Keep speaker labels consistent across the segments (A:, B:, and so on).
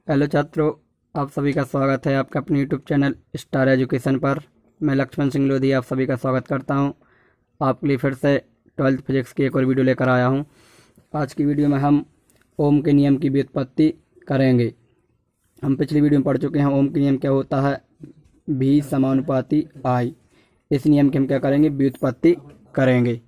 A: Hello छात्रों, आप सभी का स्वागत है आपका अपने यूट्यूब चैनल स्टार एजुकेशन पर। मैं लक्ष्मण सिंह लोधी आप सभी का स्वागत करता हूं। आपके लिए फिर से 12th फिजिक्स की एक और वीडियो लेकर आया हूं। आज की वीडियो में हम ओम के नियम की व्युत्पत्ति करेंगे। हम पिछली वीडियो में पढ़ चुके हैं ओम के नियम क्या होता है, भी समानुपाती आई। इस नियम की हम क्या करेंगे, व्युत्पत्ति करेंगे।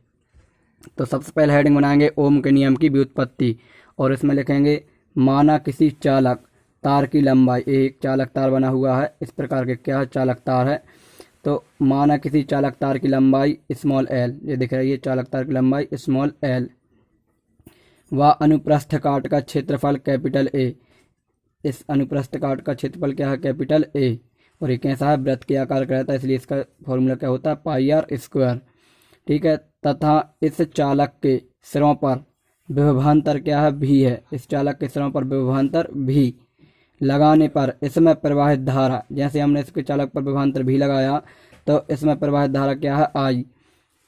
A: तो सबसे पहले हेडिंग बनाएंगे ओम के नियम की व्युत्पत्ति, और इसमें लिखेंगे माना किसी चालक तार की लंबाई, एक चालक तार बना हुआ है इस प्रकार के, क्या चालक तार है, तो माना किसी चालक तार की लंबाई स्मॉल एल, ये दिख रही है चालक तार की लंबाई स्मॉल एल, व अनुप्रस्थ काट का क्षेत्रफल कैपिटल ए। इस अनुप्रस्थ काट का क्षेत्रफल क्या है, कैपिटल ए, और ये कैसा है, वृत्त के आकार का रहता है, इसलिए इसका फॉर्मूला क्या होता है, पाई आर स्क्वायर। ठीक है, तथा इस चालक के सिरों पर विभवांतर क्या है, भी है। इस चालक के सिरों पर विभवांतर भी लगाने पर इसमें प्रवाहित धारा, जैसे हमने इसके चालक पर विभवांतर भी लगाया तो इसमें प्रवाहित धारा क्या है, आई,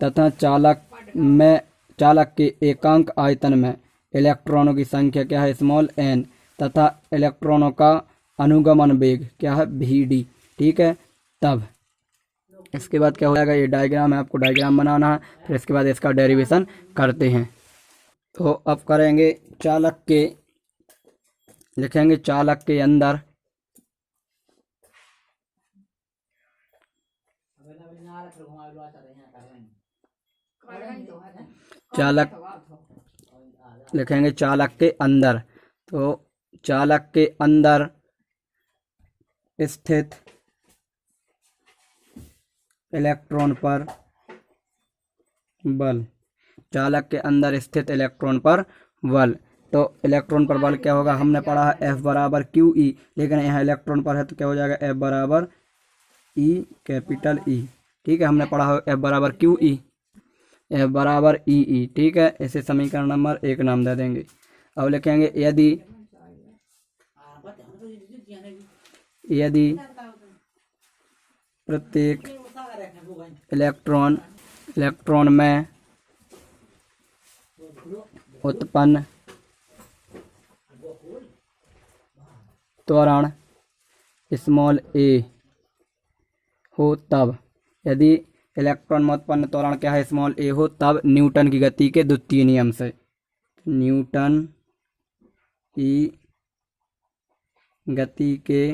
A: तथा चालक के एकांक आयतन में इलेक्ट्रॉनों की संख्या क्या है, स्मॉल एन, तथा इलेक्ट्रॉनों का अनुगमन वेग क्या है, भी डी। ठीक है, तब इसके बाद क्या हो जाएगा, ये डायग्राम है, आपको डायग्राम बनाना है, फिर इसके बाद इसका डेरिवेशन करते हैं। तो अब करेंगे चालक के, लिखेंगे चालक के अंदर चालक, लिखेंगे चालक के अंदर, तो चालक के अंदर स्थित इलेक्ट्रॉन पर बल, चालक के अंदर स्थित इलेक्ट्रॉन पर बल। तो इलेक्ट्रॉन पर बल क्या होगा, हमने पढ़ा है F बराबर क्यू ई, लेकिन यहाँ इलेक्ट्रॉन पर है तो क्या हो जाएगा, F बराबर ई, कैपिटल ई। ठीक है, हमने पढ़ा है F बराबर क्यू ई, F बराबर ई ई। ठीक है, इसे समीकरण नंबर 1 नाम दे देंगे। अब लिखेंगे यदि यदि प्रत्येक इलेक्ट्रॉन में उत्पन्न त्वरण स्मॉल ए हो, तब यदि इलेक्ट्रॉन में उत्पन्न त्वरण क्या है, स्मॉल ए हो, तब न्यूटन की गति के द्वितीय नियम से, न्यूटन की गति के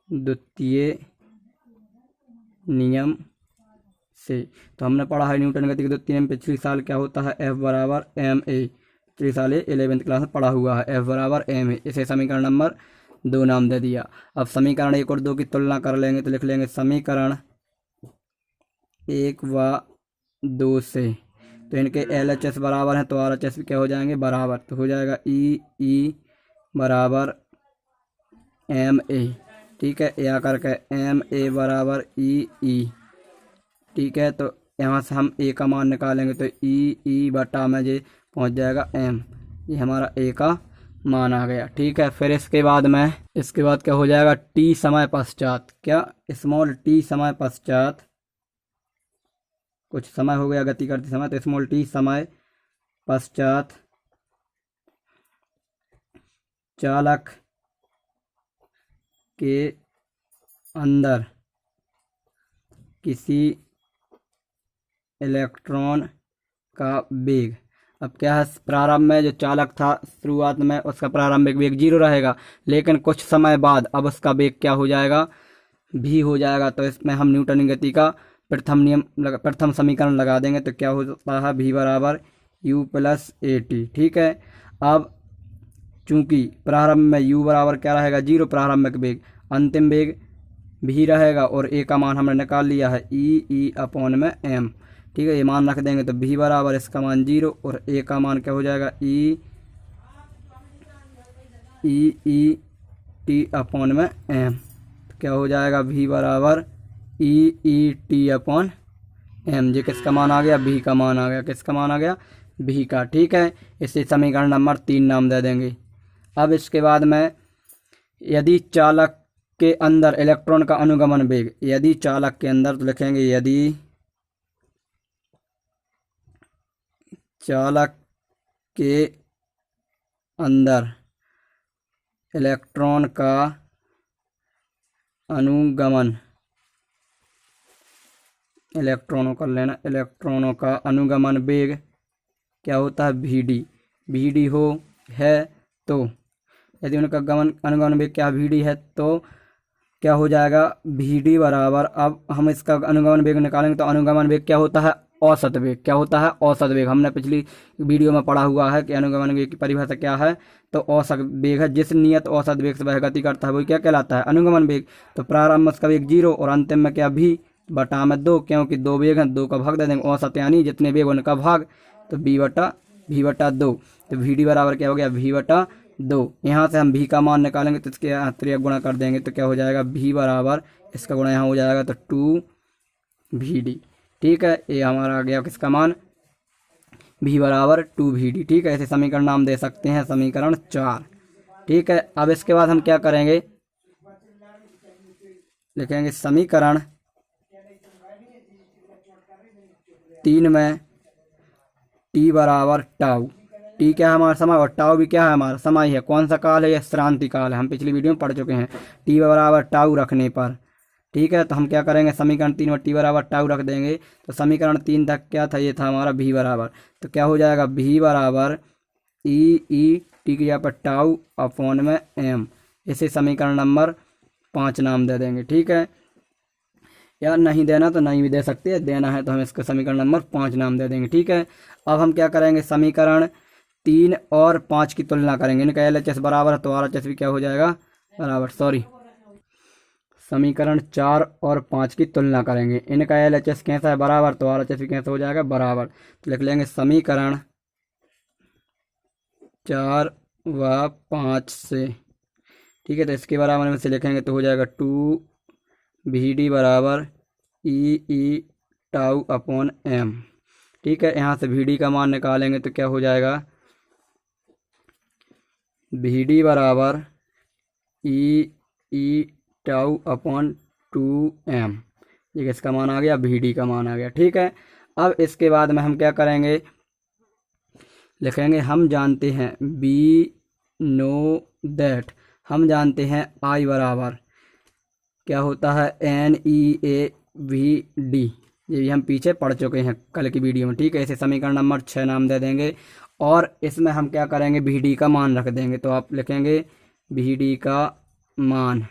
A: द्वितीय नियम से। तो हमने पढ़ा है न्यूटन गति के द्वितीय नियम पिछली साल क्या होता है, F बराबर एम ए, पिछली साल 11वीं क्लास में पढ़ा हुआ है, F बराबर एम ए। इसे समीकरण नंबर 2 नाम दे दिया। अब समीकरण 1 और 2 की तुलना कर लेंगे, तो लिख लेंगे समीकरण 1 व 2 से, तो इनके LHS बराबर हैं तो RHS भी क्या हो जाएंगे, बराबर, तो हो जाएगा ई बराबर एम ए। ठीक है, या करके एम ए बराबर ई। ठीक है, तो यहाँ से हम ए का मान निकालेंगे तो ई बटा में जे पहुँच जाएगा एम, ये हमारा ए का मान आ गया। ठीक है, फिर इसके बाद क्या हो जाएगा, टी समय पश्चात, क्या स्मॉल टी समय पश्चात, कुछ समय हो गया गति करते समय, तो स्मॉल टी समय पश्चात चालक के अंदर किसी इलेक्ट्रॉन का वेग, अब क्या है, प्रारंभ में जो चालक था शुरुआत में उसका प्रारंभिक वेग 0 रहेगा, लेकिन कुछ समय बाद अब उसका वेग क्या हो जाएगा, भी हो जाएगा। तो इसमें हम न्यूटन की गति का प्रथम समीकरण लगा देंगे, तो क्या होता है, भी बराबर यू प्लस ए टी। ठीक है, अब चूंकि प्रारंभ में u बराबर क्या रहेगा, 0 प्रारंभिक वेग, अंतिम वेग भी रहेगा, और ए का मान हमने निकाल लिया है ई अपॉन में एम। ठीक है, ये मान रख देंगे तो भी बराबर इसका मान 0 और ए का मान क्या हो जाएगा, ई टी अपॉन में एम, क्या हो जाएगा, भी बराबर ई टी अपॉन एम। जी किसका मान आ गया, भी का मान आ गया, किसका मान आ गया, भी का। ठीक है, इसे समीकरण नंबर 3 नाम दे देंगे। अब इसके बाद में यदि चालक के अंदर इलेक्ट्रॉन का अनुगमन वेग, यदि चालक के अंदर, तो लिखेंगे यदि चालक के अंदर इलेक्ट्रॉन का अनुगमन, इलेक्ट्रॉनों कर लेना, इलेक्ट्रॉनों का अनुगमन वेग क्या होता है, वीडी। वीडी हो है तो यदि उनका अनुगमन वेग क्या वीडी है तो क्या हो जाएगा, वीडी बराबर, अब हम इसका अनुगमन वेग निकालेंगे तो अनुगमन वेग क्या होता है, औसत वेग। क्या होता है, औसत वेग। हमने पिछली वीडियो में पढ़ा हुआ है कि अनुगमन वेग की परिभाषा क्या है, तो औसत वेग है। जिस नियत औसत वेग से वह गति करता है वही क्या कहलाता है, अनुगमन वेग। तो प्रारंभ में उसका वेग 0 और अंतिम में क्या भी बटा में 2, क्योंकि 2 वेग हैं, 2 का भाग दे देंगे, औसत यानी जितने वेग उनका भाग, तो v बटा 2। तो वी बराबर क्या हो गया, v/2। यहाँ से हम v का मान निकालेंगे तो इसके त्रिज्या गुणा कर देंगे तो क्या हो जाएगा, v बराबर, इसका गुणा यहाँ हो जाएगा तो 2vd। ठीक है, ये हमारा आ गया किसका मान, v बराबर 2vd। ठीक है, ऐसे समीकरण नाम दे सकते हैं, समीकरण 4। ठीक है, अब इसके बाद हम क्या करेंगे, लिखेंगे समीकरण 3 में t बराबर टाउ। टी क्या है हमारा समय और टाउ भी क्या है हमारा समय है। कौन सा काल है, यह श्रांति काल है, हम पिछली वीडियो में पढ़ चुके हैं। टी बराबर टाउ रखने पर, ठीक है, तो हम क्या करेंगे, समीकरण 3 में टी बराबर टाउ रख देंगे। तो समीकरण 3 तक क्या था, ये था हमारा v बराबर, तो क्या हो जाएगा, v बराबर ई टी की जगह पर टाउ अपॉन में m। इसे समीकरण नंबर 5 नाम दे देंगे। ठीक है, या नहीं देना तो नहीं भी दे सकते हैं, देना है तो हम इसका समीकरण नंबर 5 नाम दे देंगे। ठीक है, अब हम क्या करेंगे, समीकरण 3 और 5 की तुलना करेंगे। इनका LHS बराबर है तो RHS भी क्या हो जाएगा बराबर, समीकरण 4 और 5 की तुलना करेंगे। इनका LHS कैसा है बराबर, तो RHS भी कैसा हो जाएगा बराबर। तो लिख लेंगे समीकरण 4 व 5 से। ठीक है, तो इसके बराबर में से लिखेंगे तो हो जाएगा 2vd बराबर ई टाउ अपॉन m। ठीक है, यहाँ से vd का मान निकालेंगे तो क्या हो जाएगा, vd बराबर ई टाउ अपॉन 2m। ये इसका मान आ गया, vd का मान आ गया। ठीक है, अब इसके बाद में हम क्या करेंगे, लिखेंगे हम जानते हैं बी नो दैट, हम जानते हैं I बराबर क्या होता है, NeAVD। ये भी हम पीछे पढ़ चुके हैं कल की वीडियो में। ठीक है, इसे समीकरण नंबर 6 नाम दे देंगे और इसमें हम क्या करेंगे, vd का मान रख देंगे। तो आप लिखेंगे vd का मान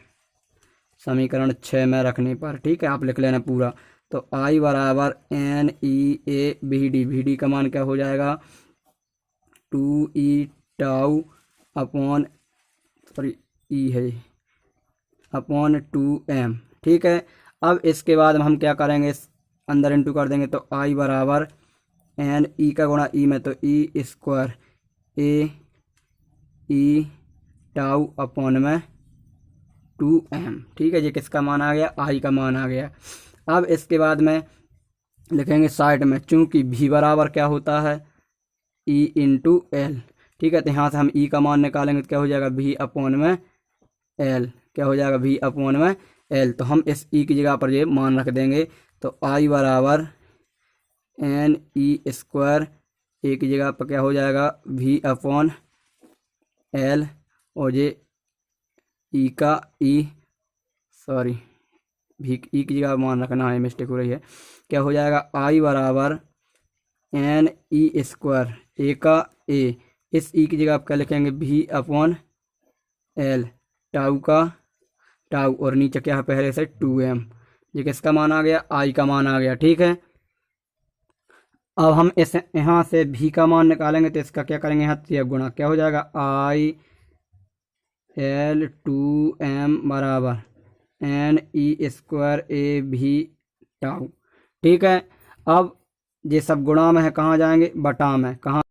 A: समीकरण 6 में रखने पर, ठीक है, आप लिख लेना पूरा। तो I बराबर NeAVD, vd का मान क्या हो जाएगा, 2e टाउ अपॉन ई है अपॉन 2m। ठीक है, अब इसके बाद हम क्या करेंगे, इस अंदर इंटू कर देंगे तो I बराबर एन ई का गुणा ई में तो ई स्क्वायर ई टाउ अपॉन में 2m। ठीक है, ये किसका मान आ गया, I का मान आ गया। अब इसके बाद में लिखेंगे साइड में, चूंकि v बराबर क्या होता है, E इंटू एल। ठीक है, तो यहाँ से हम E का मान निकालेंगे तो क्या हो जाएगा, v अपॉन में l। क्या हो जाएगा, v अपॉन में l। तो हम इस E की जगह पर ये मान रख देंगे। तो I बराबर एन ई स्क्वायर, ए की जगह पर क्या हो जाएगा, v अपॉन l, और ये ई का v ई की जगह मान रखना है, मिस्टेक हो रही है। क्या हो जाएगा, I बराबर एन ई स्क्वायर, ए का ए, इस ई की जगह आप क्या लिखेंगे, v अपॉन l, टाउ का टाउ, और नीचे क्या है पहले से 2m। ये किसका मान आ गया, I का मान आ गया। ठीक है, अब हम इस यहाँ से v का मान निकालेंगे तो इसका क्या करेंगे, यहाँ से गुणा, क्या हो जाएगा, I l 2m बराबर एन ई स्क्वायर ए भी टाउ। ठीक है, अब ये सब गुणा में है, कहाँ जाएंगे, बटा में, कहाँ,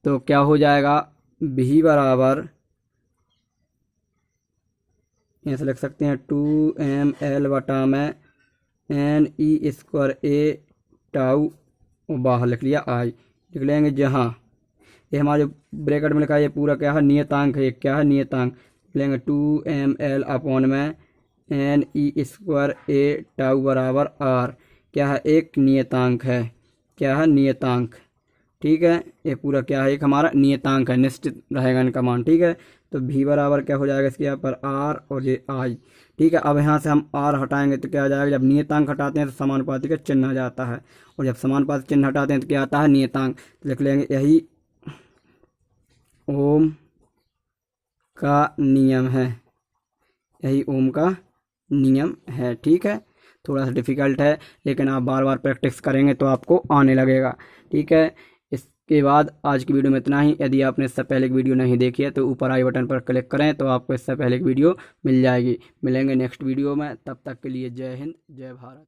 A: तो क्या हो जाएगा, v बराबर यहाँ से लिख सकते हैं 2ml बटा में एन ई स्क्वायर ए टाउ, बाहर लिख लिया I। लिख लेंगे जहाँ ये हमारे ब्रैकेट में लिखा है, ये पूरा क्या है, नियतांक है, क्या है, नियतांक। लिख लेंगे 2ml अपॉन में एन ई स्क्वायर ए टाउ बराबर R। क्या है, एक नियतांक है, क्या है, नियतांक। ठीक है, ये पूरा क्या है, एक हमारा नियतांक है, निश्चित रहेगा इनका मान। ठीक है, तो भी बराबर क्या हो जाएगा इसके यहाँ पर आर और ये आई। ठीक है, अब यहाँ से हम आर हटाएंगे तो क्या आ जाएगा, जब नियतांक हटाते हैं तो समानुपाती का चिन्ह आ जाता है, और जब समानुपाती चिन्ह हटाते हैं तो क्या आता है, नियतांक। तो लिख लेंगे यही ओम का नियम है, यही ओम का नियम है। ठीक है, थोड़ा सा डिफिकल्ट है लेकिन आप बार बार प्रैक्टिस करेंगे तो आपको आने लगेगा। ठीक है, इसके बाद आज की वीडियो में इतना ही। यदि आपने इससे पहले की वीडियो नहीं देखी है तो ऊपर आई बटन पर क्लिक करें तो आपको इससे पहले की वीडियो मिल जाएगी। मिलेंगे नेक्स्ट वीडियो में, तब तक के लिए जय हिंद जय भारत।